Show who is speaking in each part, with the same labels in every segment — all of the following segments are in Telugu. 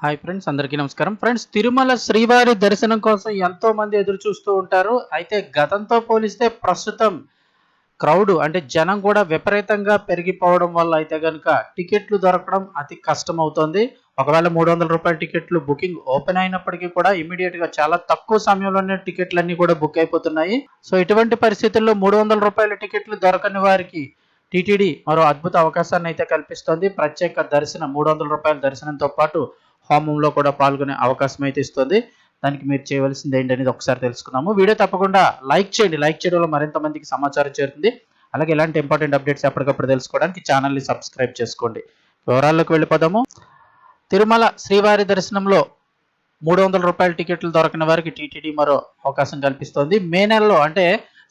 Speaker 1: హాయ్ ఫ్రెండ్స్, అందరికీ నమస్కారం. ఫ్రెండ్స్, తిరుమల శ్రీవారి దర్శనం కోసం ఎంతో మంది ఎదురు చూస్తూ ఉంటారు. అయితే గతంతో పోలిస్తే ప్రస్తుతం క్రౌడ్ అంటే జనం కూడా విపరీతంగా పెరిగిపోవడం వల్ల అయితే కనుక టికెట్లు దొరకడం అతి కష్టం అవుతుంది. ఒకవేళ రూ. 300 టికెట్లు బుకింగ్ ఓపెన్ అయినప్పటికీ కూడా ఇమీడియట్ గా చాలా తక్కువ సమయంలోనే టికెట్లన్నీ కూడా బుక్ అయిపోతున్నాయి. సో ఇటువంటి పరిస్థితుల్లో రూ. 300 టికెట్లు దొరకని వారికి టీటీడీ మరో అద్భుత అవకాశాన్ని అయితే కల్పిస్తోంది. ప్రత్యేక దర్శనం రూ. 300 దర్శనంతో పాటు హోమంలో కూడా పాల్గొనే అవకాశం అయితే ఇస్తుంది. దానికి మీరు చేయవలసింది ఏంటనేది ఒకసారి తెలుసుకుందాము. వీడియో తప్పకుండా లైక్ చేయండి. లైక్ చేయడం వల్ల మరింత మందికి సమాచారం చేరుతుంది. అలాగే ఇలాంటి ఇంపార్టెంట్ అప్డేట్స్ ఎప్పటికప్పుడు తెలుసుకోవడానికి ఛానల్ని సబ్స్క్రైబ్ చేసుకోండి. వివరాల్లోకి వెళ్ళిపోదాము. తిరుమల శ్రీవారి దర్శనంలో రూ. 300 టికెట్లు దొరకని వారికి టీటీడీ మరో అవకాశం కల్పిస్తోంది. మే నెలలో అంటే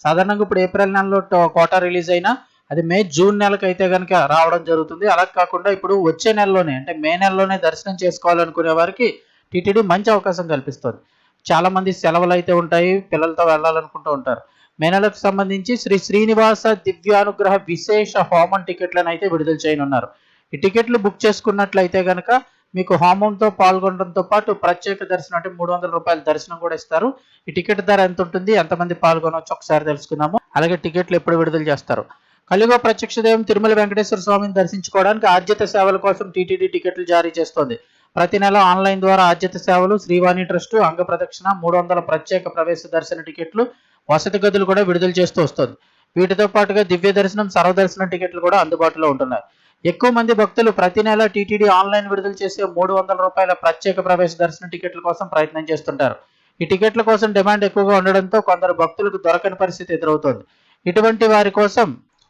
Speaker 1: సాధారణంగా ఇప్పుడు ఏప్రిల్ నెలలో కోటా రిలీజ్ అయినా అది మే జూన్ నెలకు అయితే కనుక రావడం జరుగుతుంది. అలా కాకుండా ఇప్పుడు వచ్చే నెలలోనే అంటే మే నెలలోనే దర్శనం చేసుకోవాలనుకునే వారికి టీటీడీ మంచి అవకాశం కల్పిస్తుంది. చాలా మంది సెలవులు అయితే ఉంటాయి, పిల్లలతో వెళ్ళాలనుకుంటూ ఉంటారు. మే నెలకు సంబంధించి శ్రీ శ్రీనివాస దివ్యానుగ్రహ విశేష హోమం టికెట్లను అయితే విడుదల చేయనున్నారు. ఈ టికెట్లు బుక్ చేసుకున్నట్లయితే కనుక మీకు హోమంతో పాల్గొనడంతో పాటు ప్రత్యేక దర్శనం అంటే రూ. 300 దర్శనం కూడా ఇస్తారు. ఈ టికెట్ ధర ఎంత ఉంటుంది, ఎంతమంది పాల్గొనవచ్చు ఒకసారి తెలుసుకుందాము. అలాగే టికెట్లు ఎప్పుడు విడుదల చేస్తారు. కలియుగ ప్రత్యక్ష దైవం తిరుమల వెంకటేశ్వర స్వామిని దర్శించుకోవడానికి ఆర్జిత సేవల కోసం టీటీడీ టికెట్లు జారీ చేస్తోంది. ప్రతి నెల ఆన్లైన్ ద్వారా ఆర్జిత సేవలు, శ్రీవాణి ట్రస్ట్, అంగ ప్రదక్షిణ, 300 ప్రత్యేక ప్రవేశ దర్శన టికెట్లు, వసతి గదులు కూడా విడుదల చేస్తూ వస్తుంది. వీటితో పాటుగా దివ్య దర్శనం, సర్వదర్శనం టికెట్లు కూడా అందుబాటులో ఉంటున్నాయి. ఎక్కువ మంది భక్తులు ప్రతి నెల టీటీడీ ఆన్లైన్ విడుదల చేసే రూ. 300 ప్రత్యేక ప్రవేశ దర్శన టికెట్ల కోసం ప్రయత్నం చేస్తుంటారు. ఈ టికెట్ల కోసం డిమాండ్ ఎక్కువగా ఉండడంతో కొందరు భక్తులకు దొరకని పరిస్థితి ఎదురవుతోంది. ఇటువంటి వారి కోసం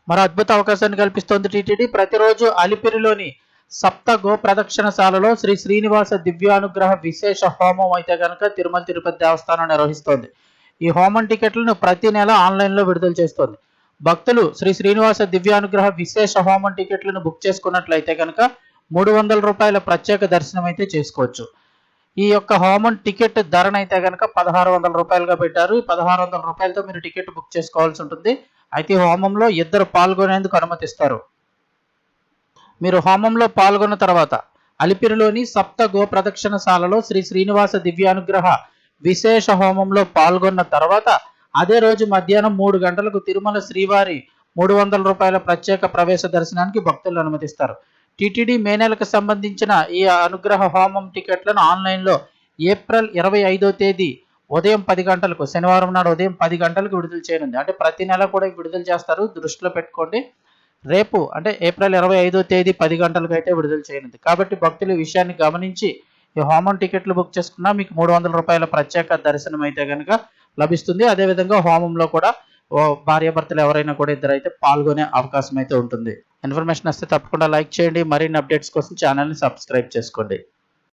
Speaker 1: మరో అద్భుత అవకాశాన్ని కల్పిస్తోంది టీటీడీ. ప్రతిరోజు అలిపిరిలోని సప్త గో ప్రదక్షిణశాలలో శ్రీ శ్రీనివాస దివ్యానుగ్రహ విశేష హోమం అయితే కనుక తిరుమల తిరుపతి దేవస్థానం నిర్వహిస్తోంది. ఈ హోమం టికెట్లను ప్రతి నెల ఆన్లైన్లో విడుదల చేస్తోంది. భక్తులు శ్రీ శ్రీనివాస దివ్యానుగ్రహ విశేష హోమం టికెట్లను బుక్ చేసుకున్నట్లయితే కనుక రూ. 300 ప్రత్యేక దర్శనం అయితే చేసుకోవచ్చు. ఈ యొక్క హోమం టికెట్ ధరనైతే కనుక రూ. 1600 పెట్టారు. ఈ రూ. 1600తో మీరు టికెట్ బుక్ చేసుకోవాల్సి ఉంటుంది. అయితే హోమంలో ఇద్దరు పాల్గొనేందుకు అనుమతిస్తారు. మీరు హోమంలో పాల్గొన్న తర్వాత అలిపిరిలోని సప్త గో ప్రదక్షిణశాలలో శ్రీ శ్రీనివాస దివ్యానుగ్రహ విశేష హోమంలో పాల్గొన్న తర్వాత అదే రోజు మధ్యాహ్నం 3 గంటలకు తిరుమల శ్రీవారి రూ. 300 ప్రత్యేక ప్రవేశ దర్శనానికి భక్తులను అనుమతిస్తారు. టీటీడీ మే నెలకు సంబంధించిన ఈ అనుగ్రహ హోమం టికెట్లను ఆన్లైన్లో ఏప్రిల్ 25వ తేదీ ఉదయం 10 గంటలకు శనివారం నాడు ఉదయం 10 గంటలకు విడుదల చేయనుంది. అంటే ప్రతి నెల కూడా విడుదల చేస్తారు, దృష్టిలో పెట్టుకోండి. రేపు అంటే ఏప్రిల్ 25వ తేదీ 10 గంటలకు అయితే విడుదల చేయనుంది. కాబట్టి భక్తులు ఈ విషయాన్ని గమనించి ఈ హోమం టికెట్లు బుక్ చేసుకున్నా మీకు రూ. 300 ప్రత్యేక దర్శనం అయితే కనుక లభిస్తుంది. అదేవిధంగా హోమంలో కూడా భార్యాభర్తలు ఎవరైనా కూడా ఇద్దరు అయితే పాల్గొనే అవకాశం అయితే ఉంటుంది. ఇన్ఫర్మేషన్ వస్తే తప్పకుండా లైక్ చేయండి. మరిన్ని అప్డేట్స్ కోసం ఛానల్ని సబ్స్క్రైబ్ చేసుకోండి.